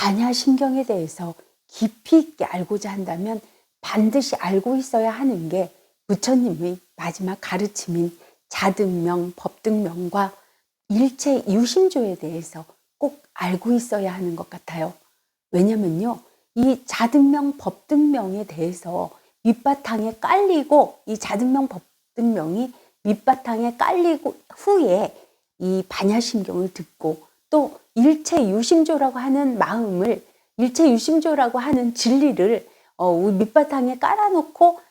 반야신경에 대해서 깊이 있게 알고자 한다면 반드시 알고 있어야 하는 게 부처님의 마지막 가르침인 자등명, 법등명과 일체 유심조에 대해서 꼭 알고 있어야 하는 것 같아요. 왜냐면요, 이 자등명, 법등명에 대해서 밑바탕에 깔리고, 이 자등명, 법등명이 밑바탕에 깔리고 후에 이 반야신경을 듣고 또 일체 유심조라고 하는 마음을, 일체 유심조라고 하는 진리를 밑바탕에 깔아놓고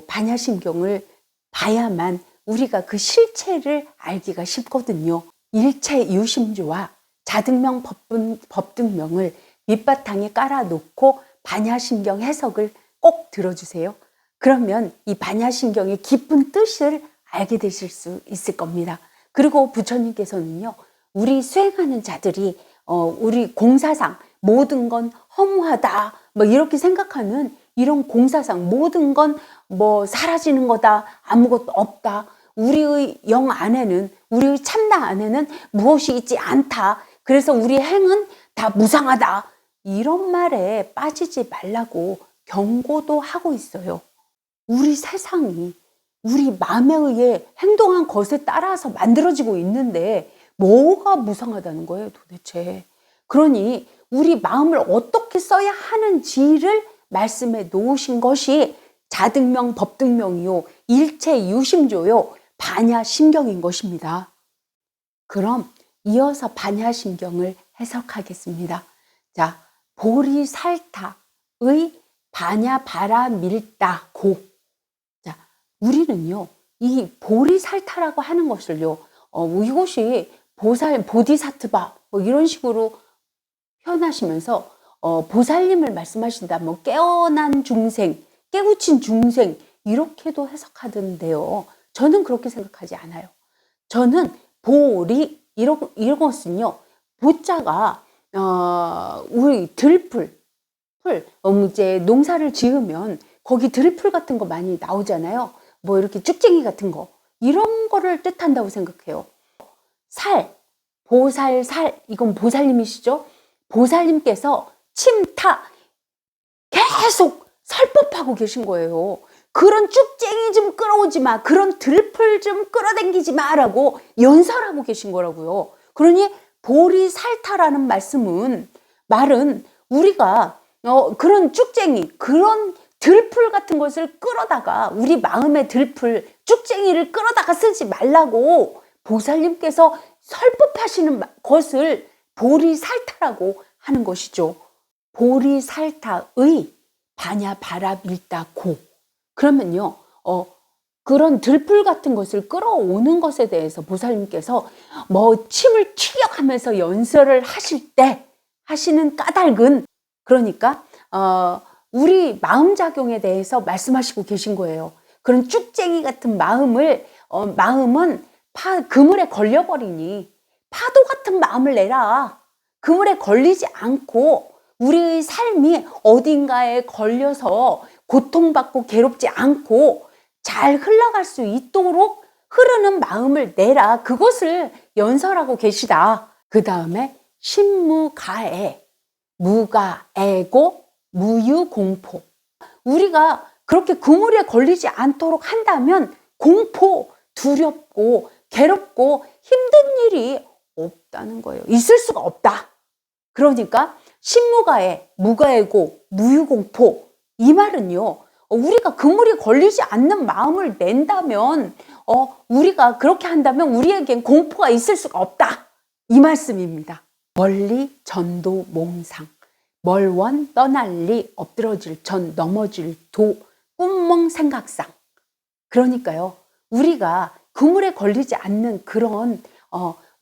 반야신경을 봐야만 우리가 그 실체를 알기가 쉽거든요. 일체 유심조와 자등명, 법등명을 밑바탕에 깔아놓고 반야신경 해석을 꼭 들어주세요. 그러면 이 반야신경의 깊은 뜻을 알게 되실 수 있을 겁니다. 그리고 부처님께서는요, 우리 수행하는 자들이 우리 공사상 모든 건 허무하다 뭐 이렇게 생각하는 이런 공사상 모든 건 뭐 사라지는 거다, 아무것도 없다, 우리의 영 안에는, 우리의 참나 안에는 무엇이 있지 않다, 그래서 우리 행은 다 무상하다, 이런 말에 빠지지 말라고 경고도 하고 있어요. 우리 세상이 우리 마음에 의해 행동한 것에 따라서 만들어지고 있는데 뭐가 무상하다는 거예요, 도대체. 그러니 우리 마음을 어떻게 써야 하는지를 말씀해 놓으신 것이 자등명, 법등명이요, 일체 유심조요, 반야신경인 것입니다. 그럼 이어서 반야신경을 해석하겠습니다. 자, 보리살타의 반야바라밀다고. 자, 우리는요, 이 보리살타라고 하는 것을요, 이것이 보디사트바 뭐 이런 식으로 표현하시면서 보살님을 말씀하신다, 뭐 깨어난 중생, 깨우친 중생 이렇게도 해석하던데요. 저는 그렇게 생각하지 않아요. 저는 보리 이것은요, 보자가 우리 들풀, 이제 농사를 지으면 거기 들풀 같은 거 많이 나오잖아요. 뭐 이렇게 쭉쟁이 같은 거, 이런 거를 뜻한다고 생각해요. 보살살, 이건 보살님이시죠? 보살님께서 침타 계속 설법하고 계신 거예요. 그런 쭉쟁이 좀 끌어오지 마, 그런 들풀 좀 끌어당기지 마라고 연설하고 계신 거라고요. 그러니 보리살타라는 말은 우리가 그런 쭉쟁이, 그런 들풀 같은 것을 끌어다가, 우리 마음의 들풀, 쭉쟁이를 끌어다가 쓰지 말라고 보살님께서 설법하시는 것을 보리살타라고 하는 것이죠. 보리살타의 반야바라밀다고. 그러면요, 그런 들풀 같은 것을 끌어오는 것에 대해서 보살님께서 뭐 침을 튀격하면서 연설을 하실 때 하시는 까닭은, 그러니까 우리 마음작용에 대해서 말씀하시고 계신 거예요. 그런 쭉쟁이 같은 마음은 그물에 걸려버리니 파도 같은 마음을 내라. 그물에 걸리지 않고 우리의 삶이 어딘가에 걸려서 고통받고 괴롭지 않고 잘 흘러갈 수 있도록 흐르는 마음을 내라. 그것을 연설하고 계시다. 그 다음에 신무가애, 무가애고 무유공포. 우리가 그렇게 그물에 걸리지 않도록 한다면 공포, 두렵고 괴롭고 힘든 일이 없다는 거예요. 있을 수가 없다. 그러니까 신무가애, 무가애고 무유공포, 이 말은요, 우리가 그물이 걸리지 않는 마음을 낸다면, 우리가 그렇게 한다면 우리에겐 공포가 있을 수가 없다, 이 말씀입니다. 멀리 전도 몽상, 멀원 떠날리 엎드러질 전 넘어질 도 꿈몽 생각상. 그러니까요, 우리가 그물에 걸리지 않는 그런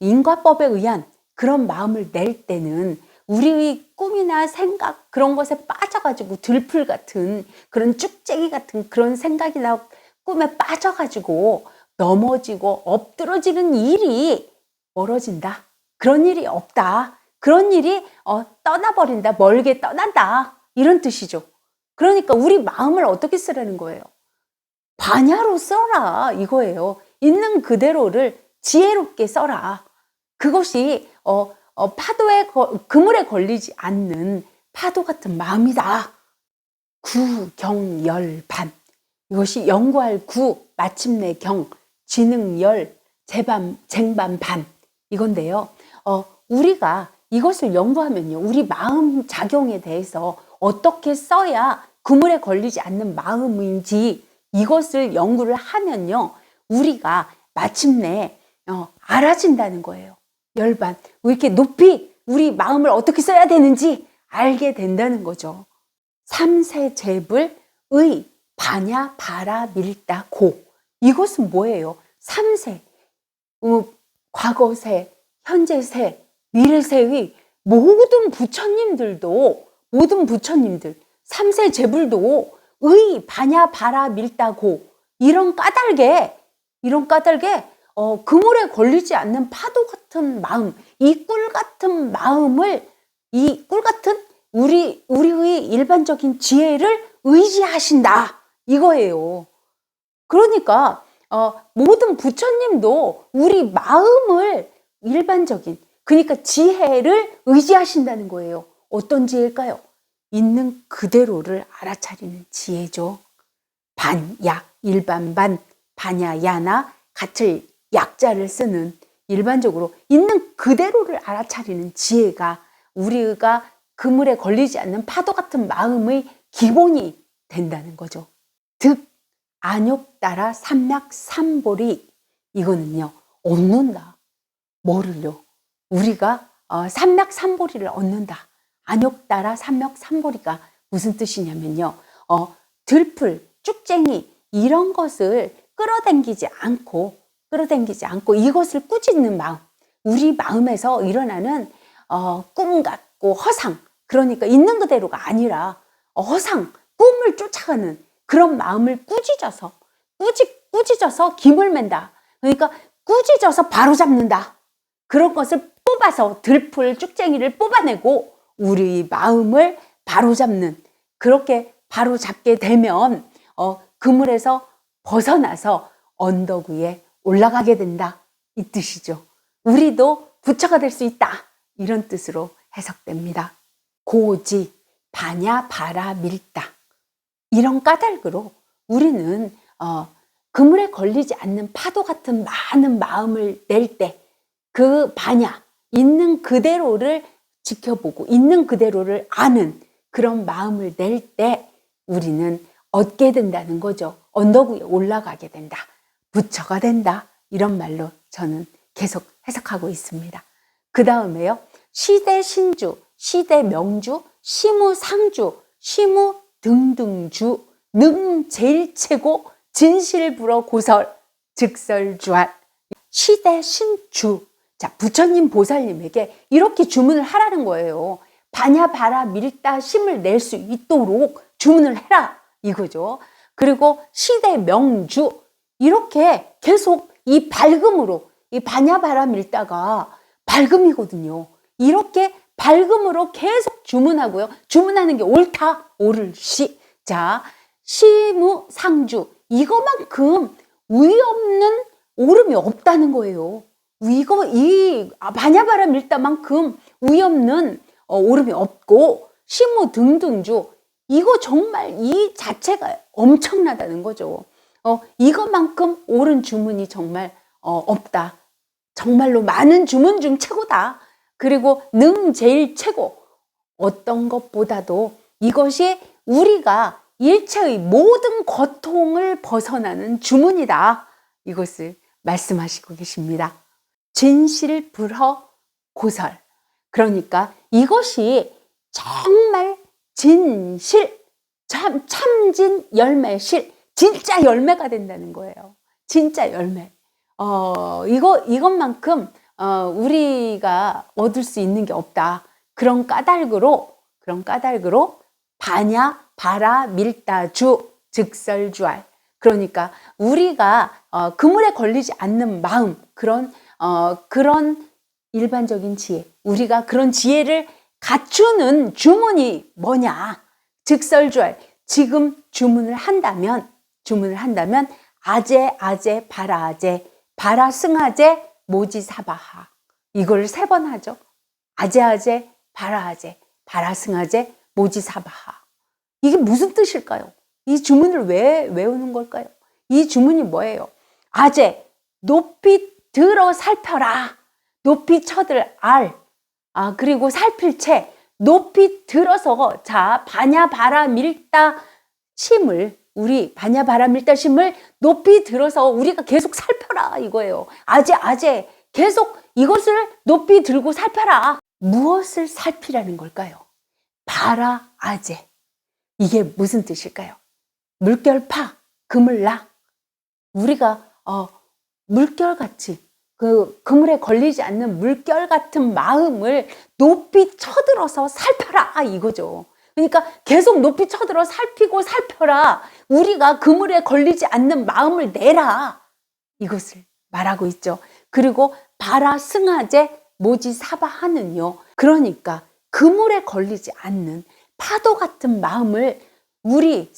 인과법에 의한 그런 마음을 낼 때는 우리의 꿈이나 생각, 그런 것에 빠져가지고 들풀 같은 그런 쭉쟁이 같은 그런 생각이나 꿈에 빠져가지고 넘어지고 엎드러지는 일이 멀어진다. 그런 일이 없다. 그런 일이 떠나버린다. 멀게 떠난다. 이런 뜻이죠. 그러니까 우리 마음을 어떻게 쓰라는 거예요? 반야로 써라, 이거예요. 있는 그대로를 지혜롭게 써라. 그것이 그물에 걸리지 않는 파도 같은 마음이다. 구경열반. 이것이 연구할 구, 마침내 경, 지능열, 쟁반반. 이건데요. 우리가 이것을 연구하면요. 우리 마음 작용에 대해서 어떻게 써야 그물에 걸리지 않는 마음인지 이것을 연구를 하면요. 우리가 마침내 알아진다는 거예요. 열반. 이렇게 높이 우리 마음을 어떻게 써야 되는지 알게 된다는 거죠. 삼세제불, 의, 반야, 바라, 밀다, 고. 이것은 뭐예요? 삼세, 과거세, 현재세, 미래세의 모든 부처님들, 삼세제불도 의, 반야, 바라, 밀다, 고. 이런 까닭에 그물에 걸리지 않는 파도 같은 마음, 이 꿀 같은 마음을, 이 꿀 같은 우리의 일반적인 지혜를 의지하신다. 이거예요. 그러니까, 모든 부처님도 우리 마음을 일반적인, 그러니까 지혜를 의지하신다는 거예요. 어떤 지혜일까요? 있는 그대로를 알아차리는 지혜죠. 반, 야, 일반 반, 반야, 야나 같을 약자를 쓰는 일반적으로 있는 그대로를 알아차리는 지혜가 우리가 그물에 걸리지 않는 파도 같은 마음의 기본이 된다는 거죠. 득, 안욕 따라 삼맥삼보리. 이거는요, 얻는다. 뭐를요? 우리가 삼맥삼보리를 얻는다. 안욕 따라 삼맥삼보리가 무슨 뜻이냐면요. 들풀, 쭉쟁이 이런 것을 끌어당기지 않고 이것을 꾸짖는 마음. 우리 마음에서 일어나는 꿈 같고 허상. 그러니까 있는 그대로가 아니라 허상, 꿈을 쫓아가는 그런 마음을 꾸짖어서 김을 맨다. 그러니까 꾸짖어서 바로잡는다. 그런 것을 뽑아서 들풀, 쭉쟁이를 뽑아내고 우리 마음을 바로잡는, 그렇게 바로잡게 되면 그물에서 벗어나서 언덕 위에 올라가게 된다. 이 뜻이죠. 우리도 부처가 될 수 있다. 이런 뜻으로 해석됩니다. 고지, 반야, 바라, 밀다. 이런 까닭으로 우리는 그물에 걸리지 않는 파도 같은 많은 마음을 낼 때 그 반야, 있는 그대로를 지켜보고 있는 그대로를 아는 그런 마음을 낼 때 우리는 얻게 된다는 거죠. 언덕 위에 올라가게 된다. 부처가 된다. 이런 말로 저는 계속 해석하고 있습니다. 그 다음에요. 시대신주, 시대명주, 시무상주, 시무등등주, 능제일체고, 진실불어 고설, 즉설주알. 시대신주. 자, 부처님 보살님에게 이렇게 주문을 하라는 거예요. 반야, 바라, 밀다, 심을 낼 수 있도록 주문을 해라. 이거죠. 그리고 시대명주. 이렇게 계속 이 밝음으로, 이 반야, 바라, 밀다가 밝음이거든요. 이렇게 밝음으로 계속 주문하고요. 주문하는 게 옳다, 옳을시. 자, 시무상주. 이거만큼 의 없는 옳음이 없다는 거예요. 이 반야바라 밀다만큼 의 없는 옳음이 없고, 시무 등등주. 이거 정말 이 자체가 엄청나다는 거죠. 이것만큼 옳은 주문이 정말 없다. 정말로 많은 주문 중 최고다. 그리고 능 제일 최고. 어떤 것보다도 이것이 우리가 일체의 모든 고통을 벗어나는 주문이다. 이것을 말씀하시고 계십니다. 진실불허 고설. 그러니까 이것이 정말 진실, 참진 열매실, 진짜 열매가 된다는 거예요. 진짜 열매. 이것만큼 우리가 얻을 수 있는 게 없다. 그런 까닭으로 반야, 바라, 밀다, 주, 즉설주알. 그러니까 우리가 그물에 걸리지 않는 마음, 그런 일반적인 지혜, 우리가 그런 지혜를 갖추는 주문이 뭐냐? 즉설주알. 지금 주문을 한다면 아제, 아제, 바라, 아제, 바라, 승아제, 모지사바하. 이걸 3번 하죠. 아제아제, 바라아제, 바라승아제, 모지사바하. 이게 무슨 뜻일까요? 이 주문을 왜 외우는 걸까요? 이 주문이 뭐예요? 아제, 높이 들어 살펴라. 높이 쳐들 알. 그리고 살필 채 높이 들어서, 자, 바냐바라 밀다 심을, 우리 바냐바라 밀다 심을 높이 들어서 우리가 계속 살펴라 이거예요. 아제 계속 이것을 높이 들고 살펴라. 무엇을 살피라는 걸까요? 바라 아제. 이게 무슨 뜻일까요? 물결파, 그물락. 우리가 물결같이, 그 그물에 걸리지 않는 물결 같은 마음을 높이 쳐들어서 살펴라 이거죠. 그러니까 계속 높이 쳐들어 살피고 살펴라. 우리가 그물에 걸리지 않는 마음을 내라. 이것을 말하고 있죠. 그리고 바라 승하제 모지사바하는요. 그러니까 그물에 걸리지 않는 파도 같은 마음을 우리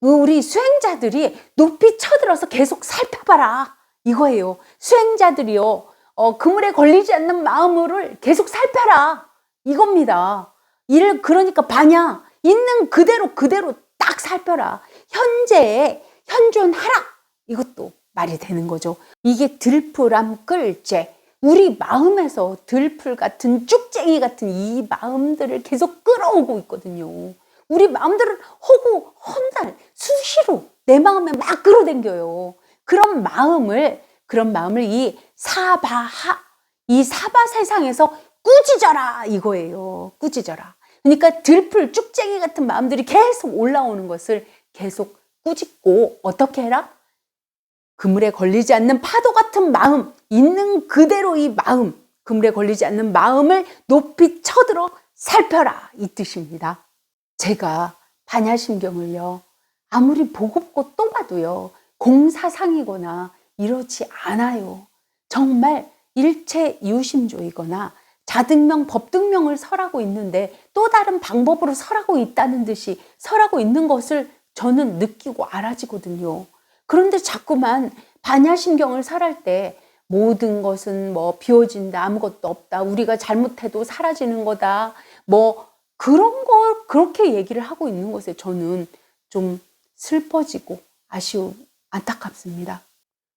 우리 수행자들이 높이 쳐들어서 계속 살펴봐라. 이거예요. 수행자들이요. 그물에 걸리지 않는 마음을 계속 살펴라. 이겁니다. 그러니까 바냐, 있는 그대로 딱 살펴라. 현재에 현존하라. 이것도 말이 되는 거죠. 이게 들풀암 끌제. 우리 마음에서 들풀 같은 쭉쟁이 같은 이 마음들을 계속 끌어오고 있거든요. 우리 마음들을 헌날 수시로 내 마음에 막 끌어당겨요. 그런 마음을 이 사바하, 이 사바 세상에서 꾸짖어라 이거예요. 꾸짖어라. 그러니까 들풀 쭉쟁이 같은 마음들이 계속 올라오는 것을 계속 꾸짖고, 어떻게 해라? 그물에 걸리지 않는 파도 같은 마음, 있는 그대로 이 마음, 그물에 걸리지 않는 마음을 높이 쳐들어 살펴라 이 뜻입니다. 제가 반야심경을요, 아무리 보고 또 봐도요, 공사상이거나 이렇지 않아요. 정말 일체 유심조이거나 자등명, 법등명을 설하고 있는데 또 다른 방법으로 설하고 있다는 듯이 설하고 있는 것을 저는 느끼고 알아지거든요. 그런데 자꾸만 반야심경을 설할 때 모든 것은 뭐 비워진다, 아무것도 없다, 우리가 잘못해도 사라지는 거다, 뭐 그런 걸 그렇게 얘기를 하고 있는 것에 저는 좀 슬퍼지고 안타깝습니다.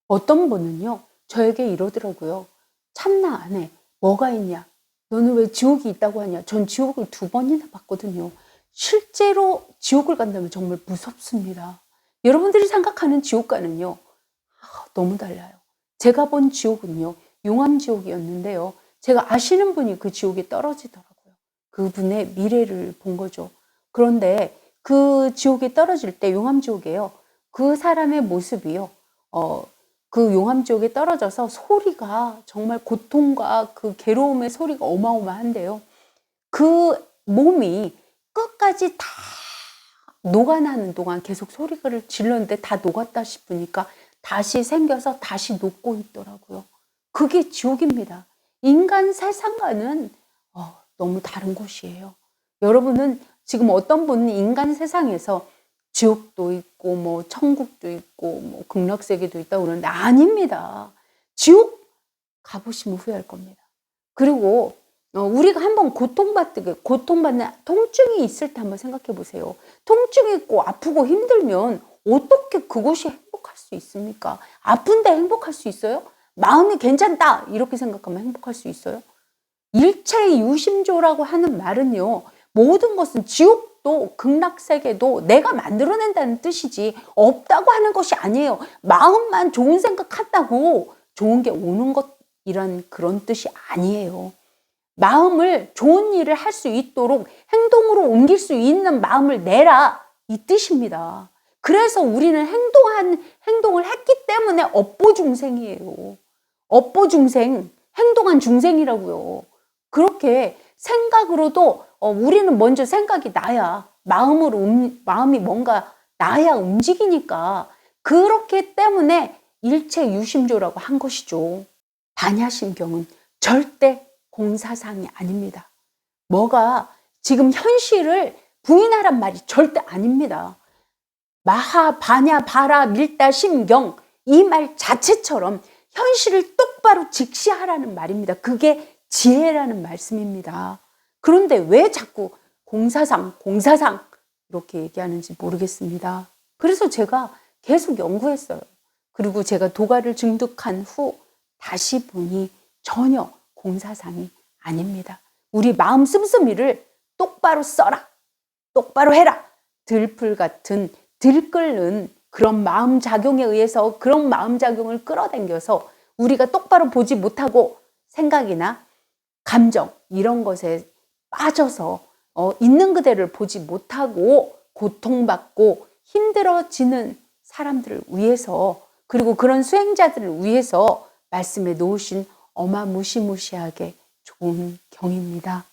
어떤 분은요, 저에게 이러더라고요. 참나 안에 뭐가 있냐? 너는 왜 지옥이 있다고 하냐? 전 지옥을 2번이나 봤거든요. 실제로 지옥을 간다면 정말 무섭습니다. 여러분들이 생각하는 지옥과는요, 너무 달라요. 제가 본 지옥은요, 용암지옥이었는데요. 제가 아시는 분이 그 지옥에 떨어지더라고요. 그분의 미래를 본 거죠. 그런데 그 지옥에 떨어질 때, 용암지옥에요, 그 사람의 모습이요, 그 용암지옥에 떨어져서 소리가 정말 고통과 그 괴로움의 소리가 어마어마한데요. 그 몸이 끝까지 다 녹아나는 동안 계속 소리를 질렀는데 다 녹았다 싶으니까 다시 생겨서 다시 녹고 있더라고요. 그게 지옥입니다. 인간 세상과는 너무 다른 곳이에요. 여러분은 지금 어떤 분은 인간 세상에서 지옥도 있고 뭐 천국도 있고 뭐 극락세계도 있다고 그러는데 아닙니다. 지옥 가보시면 후회할 겁니다. 그리고 우리가 한번 고통받는 통증이 있을 때 한번 생각해 보세요. 통증이 있고 아프고 힘들면 어떻게 그것이 행복할 수 있습니까? 아픈데 행복할 수 있어요? 마음이 괜찮다 이렇게 생각하면 행복할 수 있어요? 일체의 유심조라고 하는 말은요, 모든 것은 지옥도 극락세계도 내가 만들어낸다는 뜻이지 없다고 하는 것이 아니에요. 마음만 좋은 생각한다고 좋은 게 오는 것이란 그런 뜻이 아니에요. 마음을 좋은 일을 할 수 있도록 행동으로 옮길 수 있는 마음을 내라 이 뜻입니다. 그래서 우리는 행동을 했기 때문에 업보중생이에요. 업보중생, 행동한 중생이라고요. 그렇게 생각으로도 우리는 먼저 생각이 나야 마음이 뭔가 나야 움직이니까 그렇기 때문에 일체 유심조라고 한 것이죠. 반야심경은 절대 공사상이 아닙니다. 뭐가 지금 현실을 부인하란 말이 절대 아닙니다. 마하, 바냐, 바라, 밀다, 심경 이 말 자체처럼 현실을 똑바로 직시하라는 말입니다. 그게 지혜라는 말씀입니다. 그런데 왜 자꾸 공사상 이렇게 얘기하는지 모르겠습니다. 그래서 제가 계속 연구했어요. 그리고 제가 도가를 증득한 후 다시 보니 전혀 공사상이 아닙니다. 우리 마음 씀씀이를 똑바로 써라, 똑바로 해라. 들풀 같은 들끓는 그런 마음작용에 의해서 그런 마음작용을 끌어당겨서 우리가 똑바로 보지 못하고 생각이나 감정 이런 것에 빠져서 있는 그대를 보지 못하고 고통받고 힘들어지는 사람들을 위해서, 그리고 그런 수행자들을 위해서 말씀에 놓으신 어마무시무시하게 좋은 경입니다.